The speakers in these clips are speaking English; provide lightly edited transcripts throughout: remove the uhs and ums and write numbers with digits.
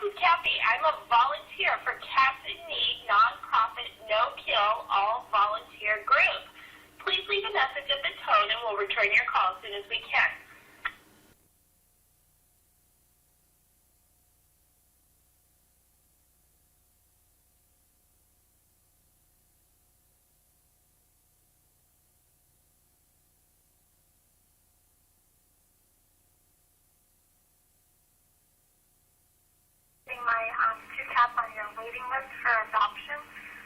is Kathy. I'm a volunteer for Cats in Need, nonprofit, no-kill, all-volunteer group. Please leave a message at the tone and we'll return your call as soon as we can. My two cats on your waiting list for adoption.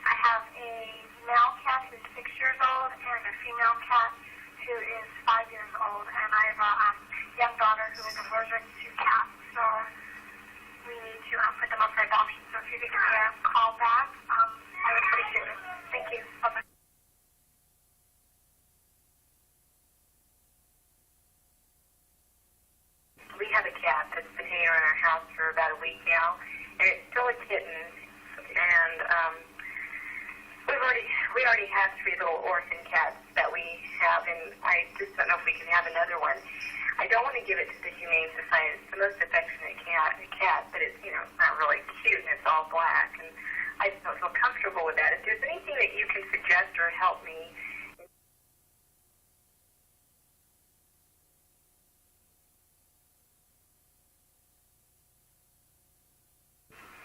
I have a male cat who's 6 years old and a female cat who is 5 years old. And I have a young daughter who is allergic to cats. So we need to put them up for adoption. So if you could give me a call back, I would appreciate it. Thank you. Bye-bye. We have a cat that's been here in our house for about a week now, and it's still a kitten. And we already have 3 little orphan cats that we have, and I just don't know if we can have another one. I don't want to give it to the Humane Society. It's the most affectionate cat, but it's not really cute, and it's all black, and I just don't feel comfortable with that. If there's anything that you can suggest or help me.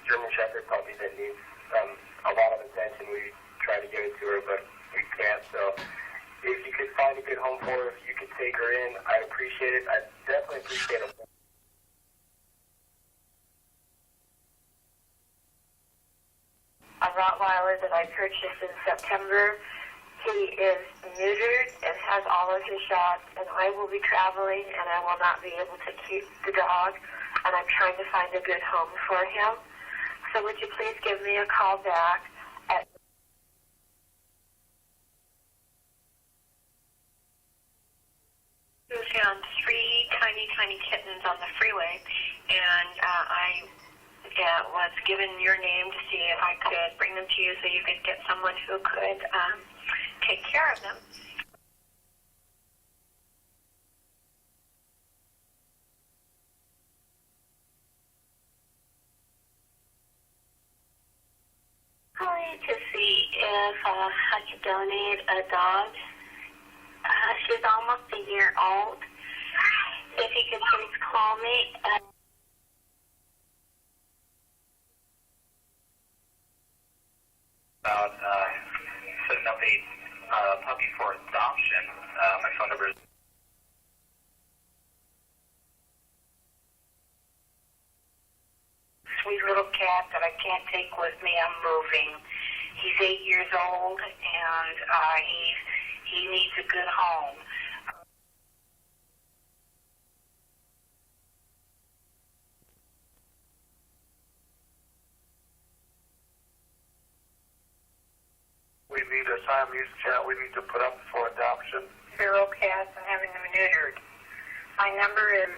German Shepherd puppy that needs a lot of attention. We try to give it to her, but we can't. So if you could find a good home for her, if you could take her in, I'd appreciate it. I'd definitely appreciate it. A Rottweiler that I purchased in September. He is neutered and has all of his shots, and I will be traveling, and I will not be able to keep the dog, and I'm trying to find a good home for him. So would you please give me a call back at... We found 3 tiny kittens on the freeway, and I was given your name to see if I could bring them to you so you could get someone who could take care of them. Calling to see if I could donate a dog. She's almost a year old. If you could please call me. About setting up a puppy for adoption. My phone number is... Sweet little cat that I can't take with me. I'm moving. He's 8 years old, and he needs a good home. We need a Siamese cat we need to put up for adoption. Feral cats and having them neutered. My number is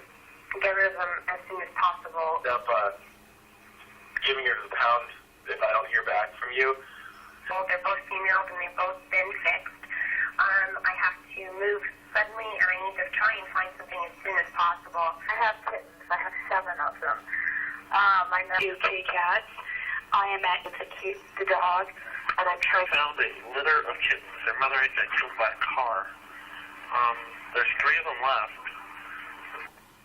get rid of them as soon as possible. Up, giving her to the pound if I don't hear back from you. So they're both females and they've both been fixed. I have to move suddenly, and I need to try and find something as soon as possible. I have kittens. I have 7 of them. My nephew, kitty cats. I am at to keep the dog, and I'm trying. Found a litter of kittens. Their mother had got killed by a car. There's 3 of them left.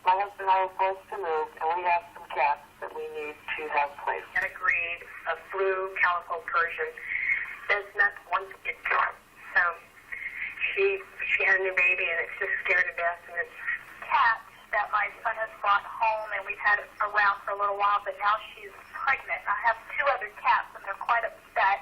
My husband and I are forced to move, and we have some cats that we need to have placed. At a breed of blue calico Persian. There's not one to get to. So she had a new baby, and it's just scared to death. And it's Cat that my son has brought home, and we've had it around for a little while, but now she's pregnant. I have 2 other cats, and they're quite upset.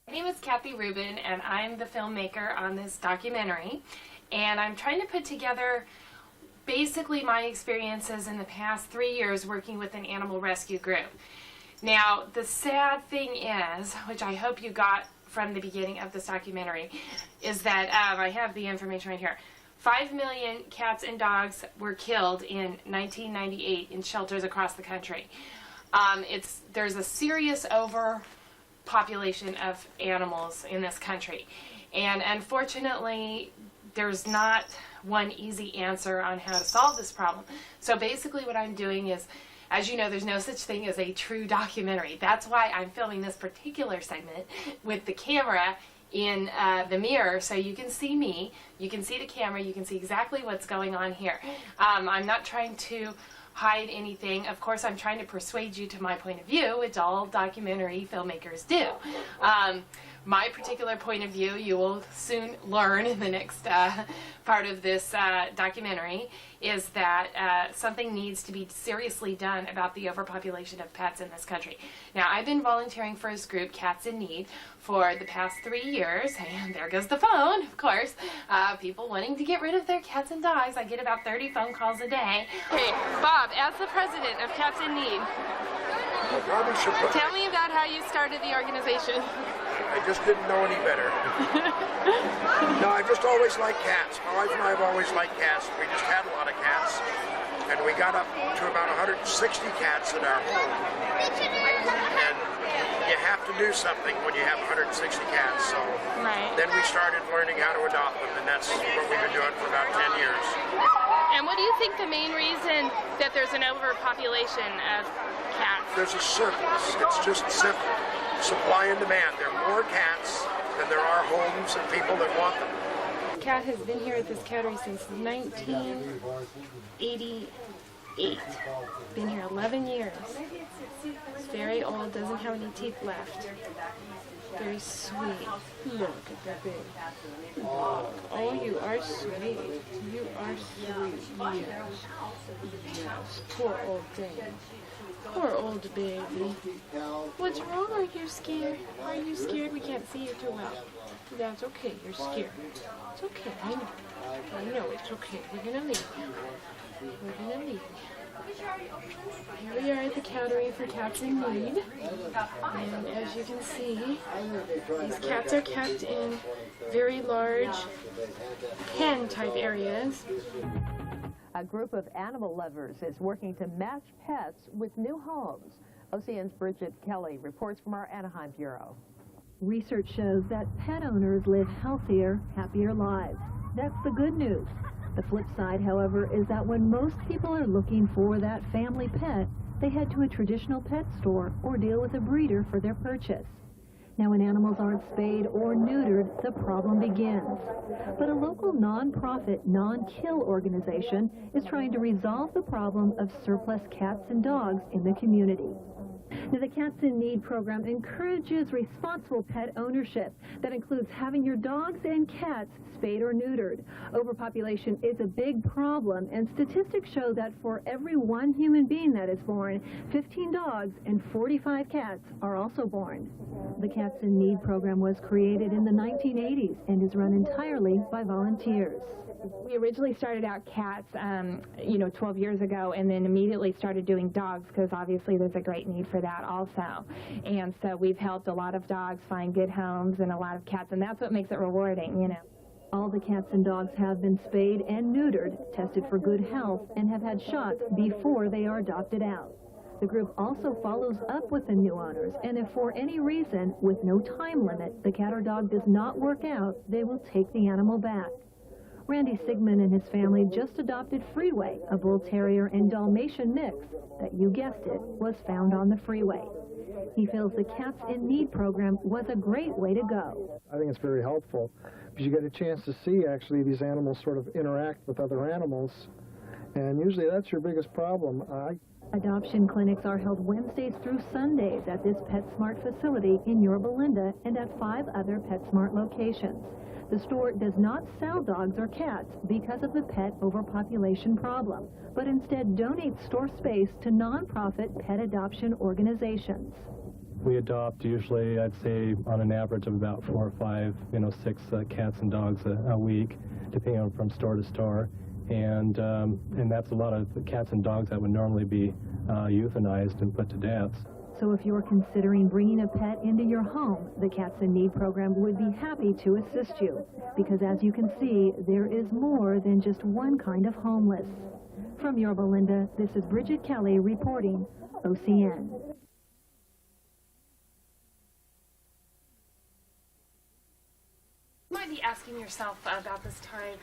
My name is Kathy Rubin, and I'm the filmmaker on this documentary, and I'm trying to put together basically my experiences in the past 3 years working with an animal rescue group. Now, the sad thing is, which I hope you got from the beginning of this documentary, is that I have the information right here. 5 million cats and dogs were killed in 1998 in shelters across the country. There's a serious overpopulation of animals in this country. And unfortunately, there's not one easy answer on how to solve this problem. So basically what I'm doing is, as you know, there's no such thing as a true documentary. That's why I'm filming this particular segment with the camera in the mirror, so you can see me, you can see the camera, you can see exactly what's going on here. I'm not trying to hide anything. Of course, I'm trying to persuade you to my point of view, which all documentary filmmakers do. My particular point of view, you will soon learn in the next part of this documentary, is that something needs to be seriously done about the overpopulation of pets in this country. Now, I've been volunteering for this group, Cats in Need, for the past 3 years, and there goes the phone, of course. People wanting to get rid of their cats and dogs. I get about 30 phone calls a day. Hey, Bob, as the president of Cats in Need, tell me about how you started the organization. I just didn't know any better. No, I've just always liked cats. My wife and I have always liked cats. We just had a lot of cats, and we got up to about 160 cats in our home. And you have to do something when you have 160 cats, so then we started learning how to adopt them, and that's what we've been doing for about 10 years. And what do you think the main reason that there's an overpopulation of cats? There's a surplus. It's just simple. Supply and demand. There are more cats than there are homes and people that want them. Cat has been here at this cattery since 1988. Been here 11 years. It's very old, doesn't have any teeth left. Very sweet. Look at that baby. Oh, you are sweet. You are sweet. Yes. Yes. Poor old thing. Poor old baby. What's wrong? Are you scared? Are you scared? We can't see you too well. That's okay. You're scared. It's okay. I know. I know it's okay. We're gonna leave you. We're gonna leave you. Here we are at the cattery for Cats in Need. And as you can see, these cats are kept in very large pen-type areas. A group of animal lovers is working to match pets with new homes. OCN's Bridget Kelly reports from our Anaheim Bureau. Research shows that pet owners live healthier, happier lives. That's the good news. The flip side, however, is that when most people are looking for that family pet, they head to a traditional pet store or deal with a breeder for their purchase. Now, when animals aren't spayed or neutered, the problem begins. But a local non-profit, non-kill organization is trying to resolve the problem of surplus cats and dogs in the community. Now, the Cats in Need program encourages responsible pet ownership. That includes having your dogs and cats spayed or neutered. Overpopulation is a big problem, and statistics show that for every 1 human being that is born, 15 dogs and 45 cats are also born. The Cats in Need program was created in the 1980s and is run entirely by volunteers. We originally started out cats, 12 years ago, and then immediately started doing dogs because obviously there's a great need for that also. And so we've helped a lot of dogs find good homes and a lot of cats, and that's what makes it rewarding, you know. All the cats and dogs have been spayed and neutered, tested for good health, and have had shots before they are adopted out. The group also follows up with the new owners, and if for any reason, with no time limit, the cat or dog does not work out, they will take the animal back. Randy Sigmund and his family just adopted Freeway, a Bull Terrier and Dalmatian mix that, you guessed it, was found on the freeway. He feels the Cats in Need program was a great way to go. I think it's very helpful because you get a chance to see actually these animals sort of interact with other animals, and usually that's your biggest problem. Adoption clinics are held Wednesdays through Sundays at this PetSmart facility in Yorba Linda and at 5 other PetSmart locations. The store does not sell dogs or cats because of the pet overpopulation problem, but instead donates store space to nonprofit pet adoption organizations. We adopt usually, I'd say, on an average of about 4 or 5, 6 cats and dogs a week, depending on from store to store. And that's a lot of cats and dogs that would normally be euthanized and put to death. So if you're considering bringing a pet into your home, the Cats in Need program would be happy to assist you. Because as you can see, there is more than just one kind of homeless. From Yorba Linda, this is Bridget Kelly reporting, OCN. You might be asking yourself about this time,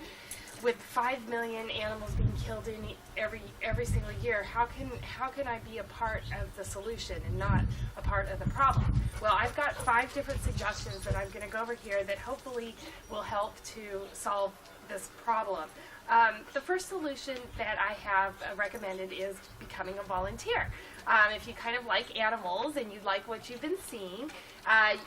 with 5 million animals being killed in every single year, how can I be a part of the solution and not a part of the problem? Well, I've got 5 different suggestions that I'm going to go over here that hopefully will help to solve this problem. The first solution that I have recommended is becoming a volunteer. If you kind of like animals and you like what you've been seeing,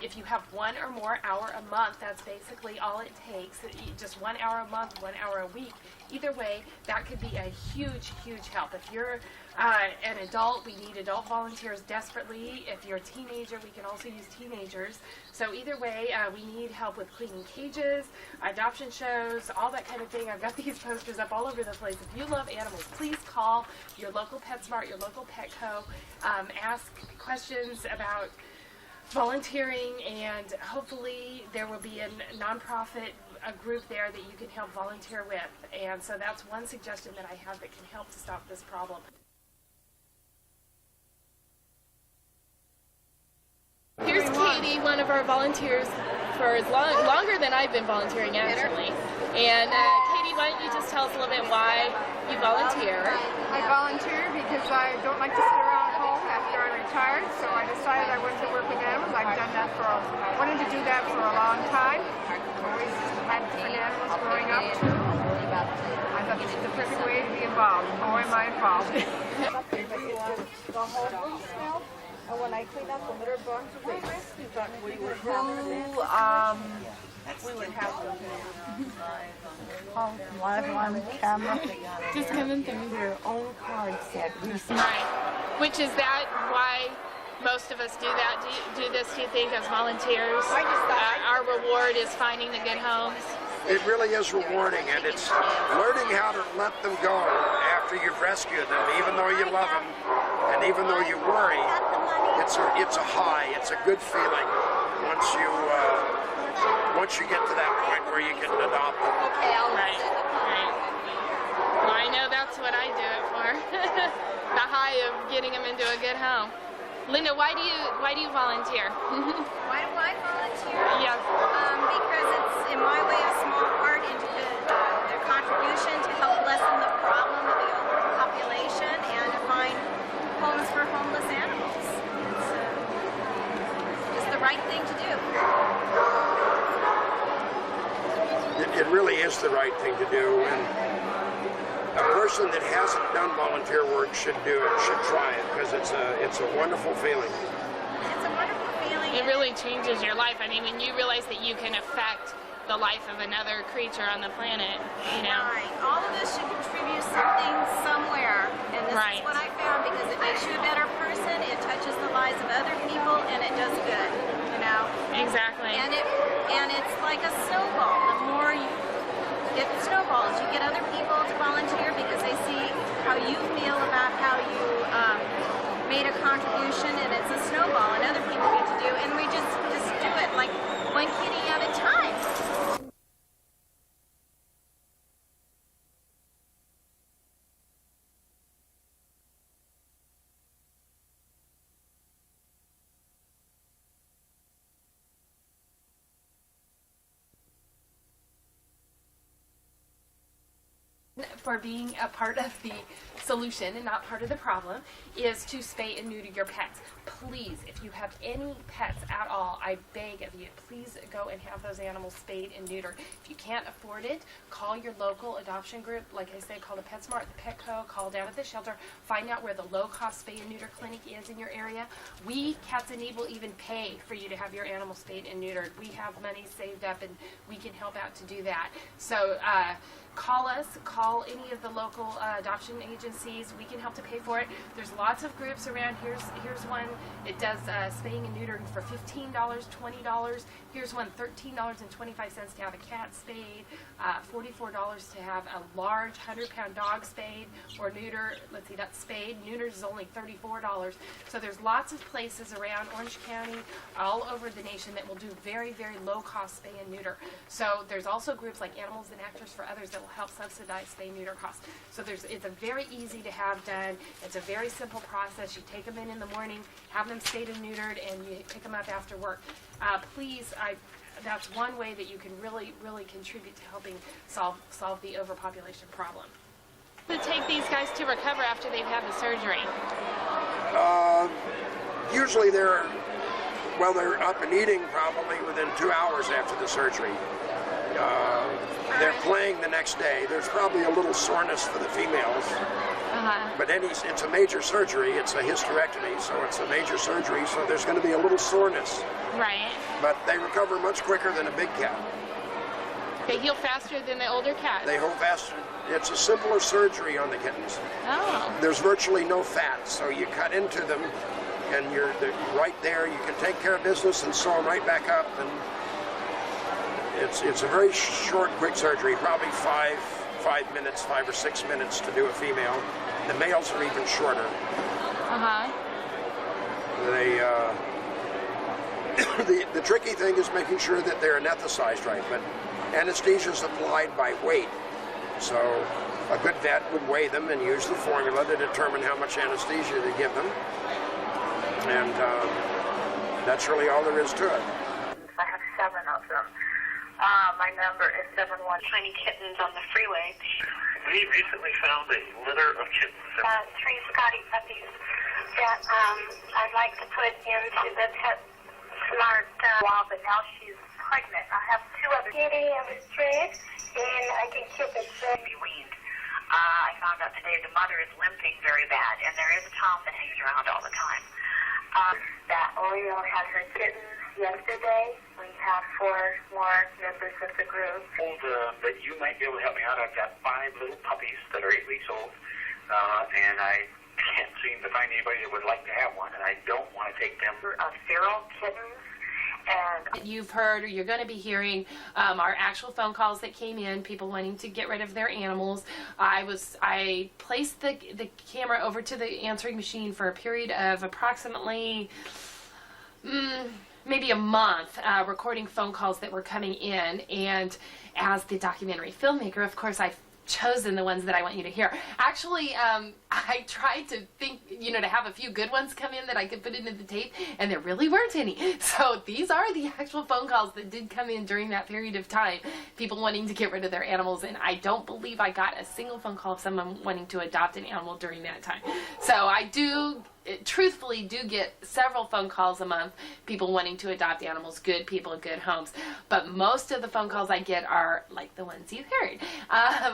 if you have 1 or more hour a month, that's basically all it takes. Just 1 hour a month, 1 hour a week. Either way, that could be a huge, huge help. If you're an adult, we need adult volunteers desperately. If you're a teenager, we can also use teenagers. So either way, we need help with cleaning cages, adoption shows, all that kind of thing. I've got these posters up all over the place. If you love animals, please call your local PetSmart, your local Petco. Ask questions about volunteering, and hopefully there will be a nonprofit group there that you can help volunteer with. And so that's one suggestion that I have that can help to stop this problem. Here's Katie, one of our volunteers for longer than I've been volunteering, actually. And Katie, why don't you just tell us a little bit why you volunteer? I volunteer because I don't like to sit around home after I'm retired, so I decided I wanted to work with animals. I've done that wanted to do that for a long time. Always had different animals growing up too. I thought this is the perfect way to be involved. Boy, am I involved. The homeless now. And when I clean up the litter boxes, we would have them live on camera. Just coming through their own card set. Right. Which is that why most of us do that? Do this, do you think, as volunteers? Our reward is finding the good homes? It really is rewarding, and it's learning how to let them go after you've rescued them, even though you love them, and even though you worry. It's a high. It's a good feeling once you get to that point where you can adopt them. Right. Well, I know that's what I do it for. The high of getting them into a good home. Linda, why do you volunteer? Why do I volunteer? Yes. Because it's, in my way, a small part into their contribution to help lessen the problem of the overpopulation and to find homes for homeless animals. It's the right thing to do. It really is the right thing to do, and a person that hasn't done volunteer work should do it, should try it, because it's a wonderful feeling. It's a wonderful feeling. It really changes your life. I mean, when you realize that you can affect the life of another creature on the planet, you know. Right. All of us should contribute something somewhere, and this is what I found, because it makes you a better person, it touches the lives of other people, and it does good, you know. Exactly. And it's like a snowball. The more you get snowballs, you get other people to volunteer because they see how you feel about how you made a contribution, and it's a snowball, and other people get to do, and we just do it like one kitty at a time. For being a part of the solution and not part of the problem is to spay and neuter your pets. Please, if you have any pets at all, I beg of you, please go and have those animals spayed and neutered. If you can't afford it, call your local adoption group. Like I said, call the PetSmart, the Petco, call down at the shelter, find out where the low-cost spay and neuter clinic is in your area. We, Cats in Need, will even pay for you to have your animal spayed and neutered. We have money saved up, and we can help out to do that. So, call us, call any of the local adoption agencies. We can help to pay for it. There's lots of groups around. Here's one. It does spaying and neutering for $15, $20. Here's one, $13.25 to have a cat spayed, $44 to have a large 100-pound dog spayed or neuter. Let's see, that's spayed. Neutered is only $34. So there's lots of places around Orange County, all over the nation, that will do very, very low-cost spay and neuter. So there's also groups like Animals and Actors for Others that will help subsidize spay and neuter costs. So it's a very easy to have done. It's a very simple process. You take them in the morning, have them spayed and neutered, and you pick them up after work. Please, that's one way that you can really, really contribute to helping solve the overpopulation problem. To take these guys to recover after they've had the surgery? Usually they're up and eating probably within 2 hours after the surgery. They're playing the next day. There's probably a little soreness for the females. But it's a major surgery. It's a hysterectomy, so it's a major surgery, so there's going to be a little soreness. Right. But they recover much quicker than a big cat. They heal faster than the older cats. They heal faster. It's a simpler surgery on the kittens. Oh. There's virtually no fat, so you cut into them, and they're right there. You can take care of business and sew them right back up. And it's a very short, quick surgery, probably 5 or 6 minutes to do a female. The males are even shorter. The tricky thing is making sure that they're anesthetized right, but anesthesia is applied by weight. So a good vet would weigh them and use the formula to determine how much anesthesia to give them. And that's really all there is to it. I have 7 of them. My number is 71 Tiny Kittens on the freeway. We recently found a litter of kittens. 3 Scotty puppies that I'd like to put into the Pet Smart wall, but now she's pregnant. I have 2 other kitty and a string, and I can keep it be weaned. I found out today the mother is limping very bad, and there is a Tom that hangs around all the time. That Oreo had her kittens yesterday. We have 4 more members of the group. That you might be able to help me out. I've got 5 little puppies that are 8 weeks old, and I can't seem to find anybody that would like to have one, and I don't want to take them. Feral kittens. You've heard, or you're going to be hearing, our actual phone calls that came in, people wanting to get rid of their animals. I placed the camera over to the answering machine for a period of approximately maybe a month, recording phone calls that were coming in, and as the documentary filmmaker, of course, I've chosen the ones that I want you to hear. Actually, I tried to think, to have a few good ones come in that I could put into the tape, and there really weren't any. So these are the actual phone calls that did come in during that period of time, people wanting to get rid of their animals, and I don't believe I got a single phone call of someone wanting to adopt an animal during that time. So I truthfully do get several phone calls a month, people wanting to adopt animals, good people, good homes. But most of the phone calls I get are like the ones you've heard,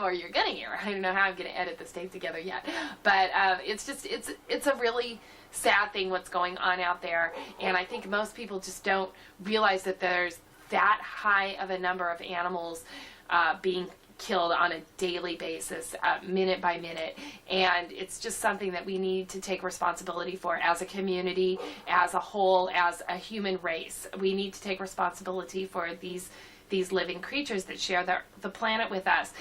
or you're going to hear. I don't know how I'm going to edit this tape together yet. But it's a really sad thing what's going on out there. And I think most people just don't realize that there's that high of a number of animals being killed on a daily basis, minute by minute, and it's just something that we need to take responsibility for as a community, as a whole, as a human race. We need to take responsibility for these living creatures that share the planet with us.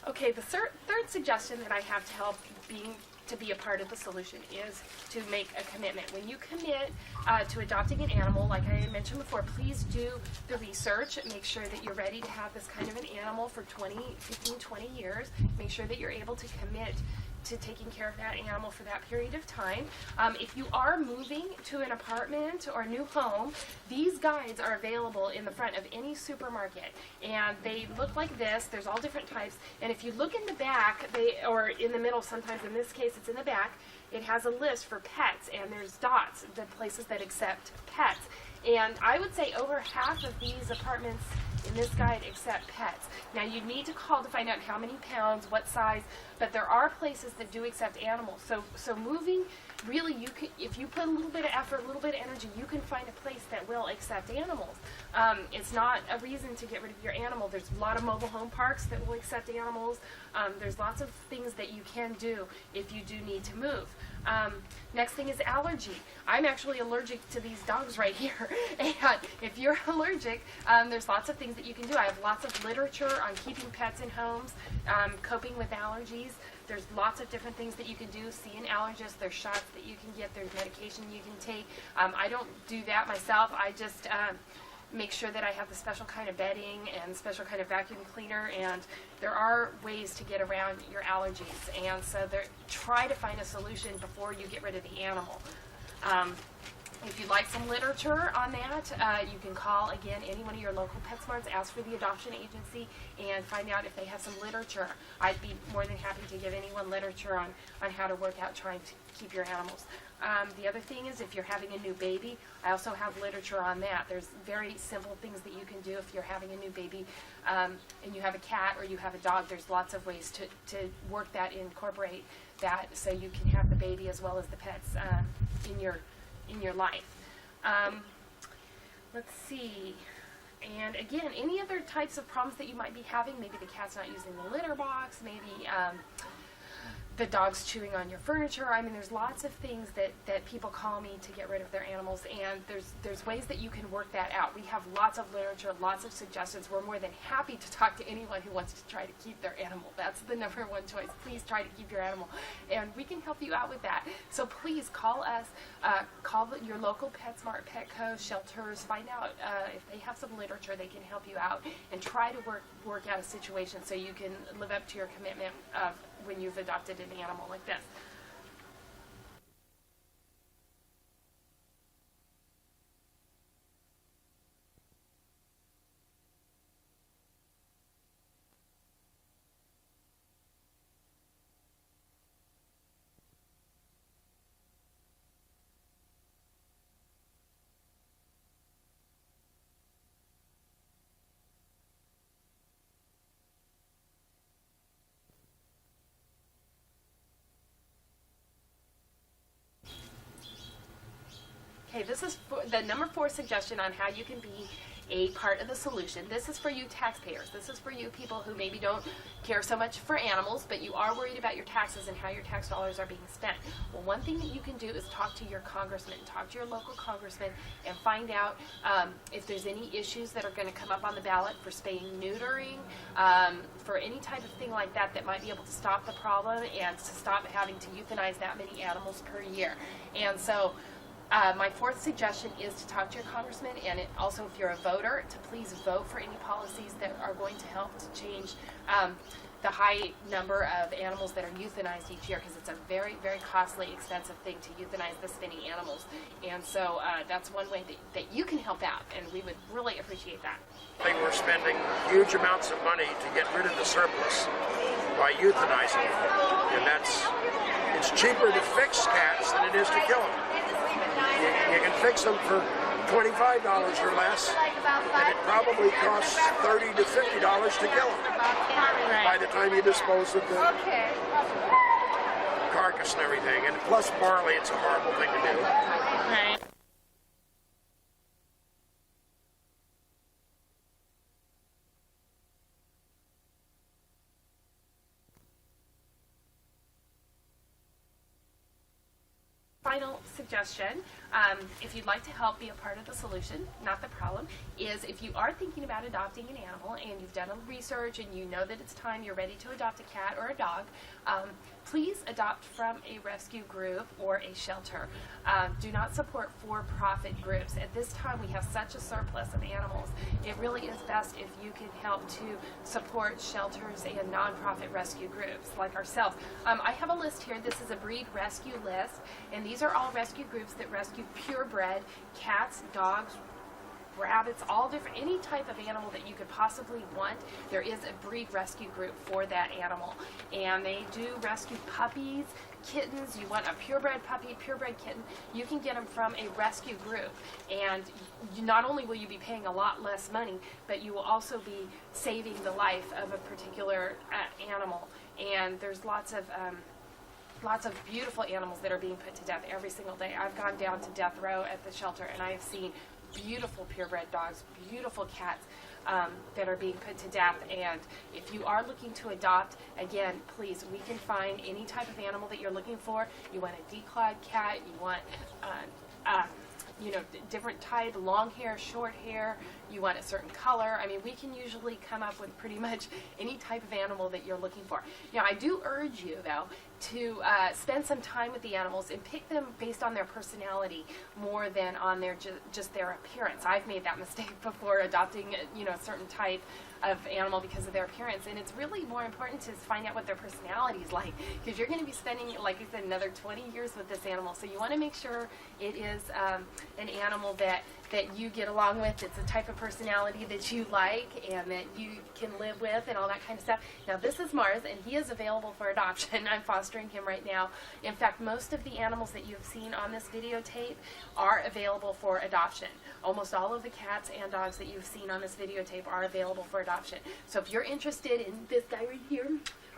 Okay, the third suggestion that I have to help to be a part of the solution is to make a commitment. When you commit to adopting an animal, like I mentioned before, please do the research. Make sure that you're ready to have this kind of an animal for 15, 20 years. Make sure that you're able to commit to taking care of that animal for that period of time. If you are moving to an apartment or a new home, these guides are available in the front of any supermarket, and they look like this. There's all different types, and if you look in the back, or in the middle, sometimes in this case it's in the back, it has a list for pets, and there's dots, the places that accept pets. And I would say over half of these apartments in this guide accept pets. Now you need to call to find out how many pounds, what size, but there are places that do accept animals. So moving, really, you can, if you put a little bit of effort, a little bit of energy, you can find a place that will accept animals. It's not a reason to get rid of your animal. There's a lot of mobile home parks that will accept animals. There's lots of things that you can do if you do need to move. Next thing is allergy. I'm actually allergic to these dogs right here. And if you're allergic, there's lots of things that you can do. I have lots of literature on keeping pets in homes, coping with allergies. There's lots of different things that you can do. See an allergist. There's shots that you can get. There's medication you can take. I don't do that myself. I just make sure that I have the special kind of bedding and special kind of vacuum cleaner, and there are ways to get around your allergies, and so try to find a solution before you get rid of the animal. If you'd like some literature on that, you can call, again, any one of your local PetSmarts, ask for the adoption agency, and find out if they have some literature. I'd be more than happy to give anyone literature on how to work out trying to keep your animals. The other thing is, if you're having a new baby, I also have literature on that. There's very simple things that you can do if you're having a new baby and you have a cat or you have a dog. There's lots of ways to work that, incorporate that, so you can have the baby as well as the pets in your life. Let's see. And again, any other types of problems that you might be having, maybe the cat's not using the litter box, maybe the dog's chewing on your furniture. I mean, there's lots of things that people call me to get rid of their animals, and there's ways that you can work that out. We have lots of literature, lots of suggestions. We're more than happy to talk to anyone who wants to try to keep their animal. That's the number one choice. Please try to keep your animal, and we can help you out with that. So please call us, call your local PetSmart, Petco, shelters, find out if they have some literature, they can help you out, and try to work out a situation so you can live up to your commitment of when you've adopted an animal like this. Okay, this is the number 4 suggestion on how you can be a part of the solution. This is for you taxpayers. This is for you people who maybe don't care so much for animals, but you are worried about your taxes and how your tax dollars are being spent. Well, one thing that you can do is talk to your congressman, talk to your local congressman, and find out if there's any issues that are going to come up on the ballot for spaying, neutering, for any type of thing like that that might be able to stop the problem and to stop having to euthanize that many animals per year. And so my 4th suggestion is to talk to your congressman, and also if you're a voter, to please vote for any policies that are going to help to change the high number of animals that are euthanized each year, because it's a very, very costly, expensive thing to euthanize this many animals. And so that's one way that you can help out, and we would really appreciate that. I think we're spending huge amounts of money to get rid of the surplus by euthanizing them. And it's cheaper to fix cats than it is to kill them. You can fix them for $25 or less, and it probably costs $30 to $50 to kill them by the time you dispose of the carcass and everything. And plus barley, it's a horrible thing to do. Right. Final suggestion, if you'd like to help be a part of the solution, not the problem, is if you are thinking about adopting an animal and you've done a research and you know that it's time, you're ready to adopt a cat or a dog, please adopt from a rescue group or a shelter. Do not support for-profit groups. At this time, we have such a surplus of animals. It really is best if you can help to support shelters and nonprofit rescue groups like ourselves. I have a list here. This is a breed rescue list, and these are all rescue groups that rescue purebred cats, dogs, rabbits, all different, any type of animal that you could possibly want. There is a breed rescue group for that animal, and they do rescue puppies, kittens. You want a purebred puppy, purebred kitten, you can get them from a rescue group, and not only will you be paying a lot less money, but you will also be saving the life of a particular animal. And there's lots of beautiful animals that are being put to death every single day. I've gone down to death row at the shelter, and I have seen beautiful purebred dogs, beautiful cats that are being put to death. And if you are looking to adopt, again, please, we can find any type of animal that you're looking for. You want a declawed cat, you want different type, long hair, short hair, you want a certain color. I mean, we can usually come up with pretty much any type of animal that you're looking for. Now, I do urge you, though, to spend some time with the animals and pick them based on their personality more than on their just their appearance. I've made that mistake before, adopting a certain type of animal because of their appearance, and it's really more important to find out what their personality is like, because you're going to be spending, like I said, another 20 years with this animal. So you want to make sure it is an animal that you get along with. It's a type of personality that you like and that you can live with and all that kind of stuff. Now, this is Mars, and he is available for adoption. I'm fostering him right now. In fact, most of the animals that you've seen on this videotape are available for adoption. Almost all of the cats and dogs that you've seen on this videotape are available for adoption. So if you're interested in this guy right here,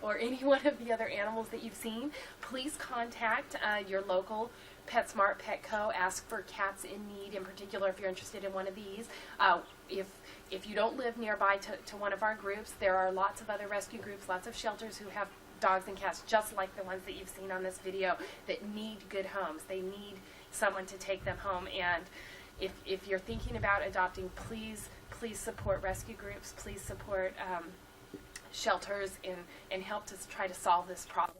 or any one of the other animals that you've seen, please contact your local PetSmart, Petco. Ask for Cats in Need in particular if you're interested in one of these. If you don't live nearby to one of our groups, there are lots of other rescue groups, lots of shelters who have dogs and cats just like the ones that you've seen on this video that need good homes. They need someone to take them home. And if you're thinking about adopting, please support rescue groups. Please support shelters and help to try to solve this problem.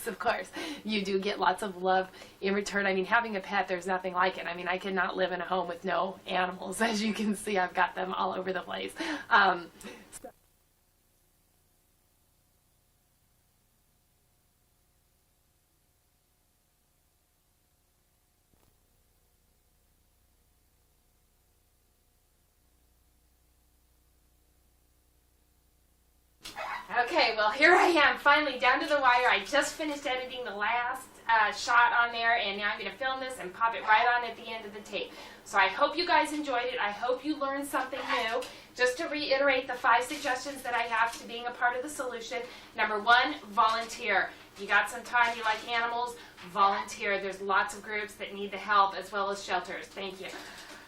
Of course, you do get lots of love in return. I mean, having a pet, there's nothing like it. I mean, I could not live in a home with no animals. As you can see, I've got them all over the place. Okay, well, here I am, finally down to the wire. I just finished editing the last shot on there, and now I'm going to film this and pop it right on at the end of the tape. So I hope you guys enjoyed it. I hope you learned something new. Just to reiterate the 5 suggestions that I have to being a part of the solution. Number 1, volunteer. You got some time, you like animals, volunteer. There's lots of groups that need the help as well as shelters. Thank you.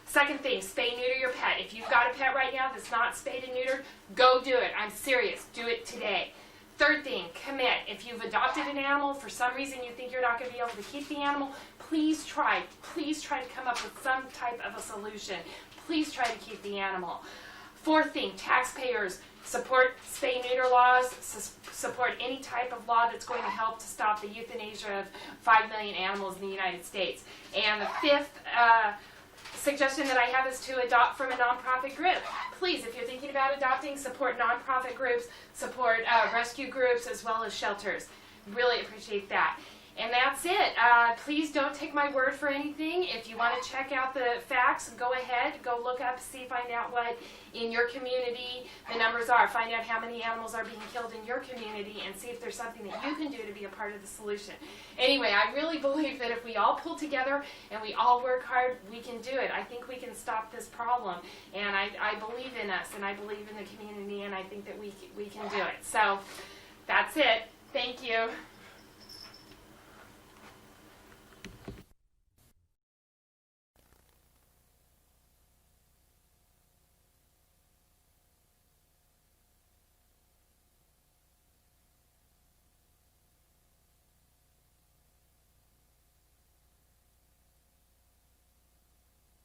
Second thing, spay neuter your pet. If you've got a pet right now that's not spayed and neutered, go do it. I'm serious. Do it today. Third thing, commit. If you've adopted an animal, for some reason you think you're not going to be able to keep the animal, please try to come up with some type of a solution. Please try to keep the animal. Fourth thing, taxpayers, support spay-neuter laws, support any type of law that's going to help to stop the euthanasia of 5 million animals in the United States. And the fifth suggestion that I have is to adopt from a nonprofit group. Please, if you're thinking about adopting, support nonprofit groups, support rescue groups, as well as shelters. Really appreciate that. And that's it. Please don't take my word for anything. If you want to check out the facts, go ahead, go look up, find out what in your community the numbers are. Find out how many animals are being killed in your community and see if there's something that you can do to be a part of the solution. Anyway, I really believe that if we all pull together and we all work hard, we can do it. I think we can stop this problem. And I believe in us, and I believe in the community, and I think that we can do it. So that's it. Thank you.